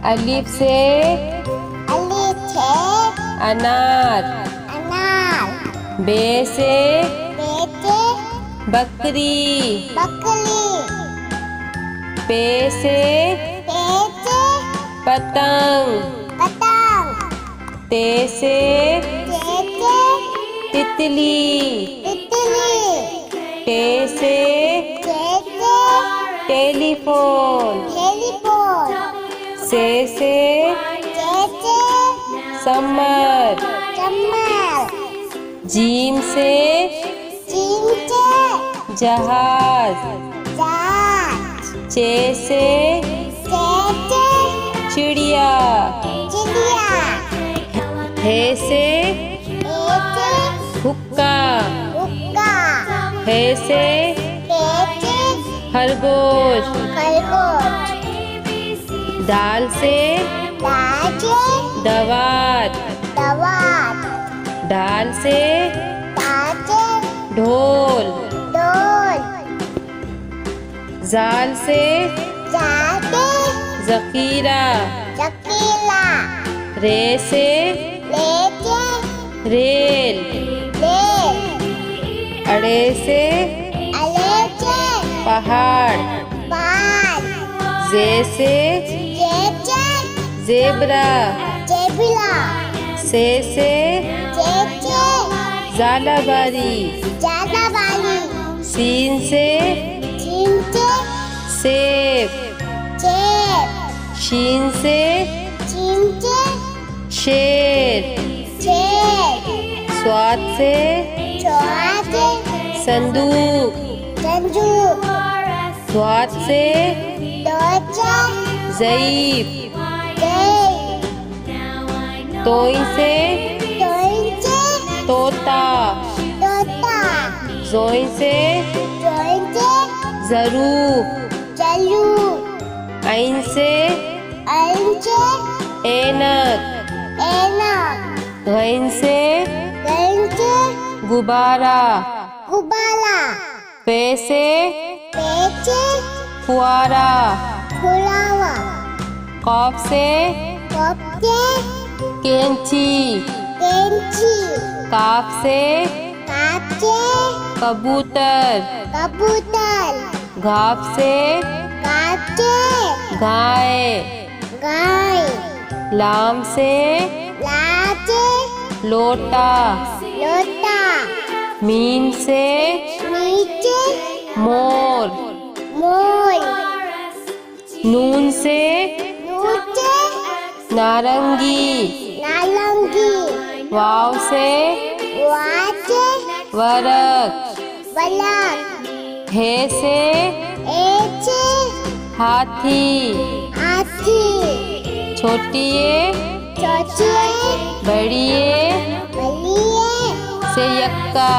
अलिफ से अनार। बे से बकरी। पे से पतंग। ते से तितली। टे से टेलीफोन। से समर। जीम से जहाज। चे से चिड़िया। हे से हुक्का। हे से खरगोश। दाल से दवात। दाल से ढोल। जाल से जखीरा। रे से रेल। अड़े से पहाड़। जे से जेबरा। से ज़ालाबारी। सीन से सेब। शीन से शेर। स्वाद से संदूक। स्वाद से ज़ईफ। तोई से तोता। जोई से ज़रूफ। ऐन से ऐनक। गैन से गुब्बारा। पे से फुआरा। कॉफ से कैंची। काफ से कबूतर। घाफ से गाय। लाम से लोटा। मीम से मोर। नून से नारंगी। वाव से वरक। हे से हाथी। छोटिए बड़िए से यक्का।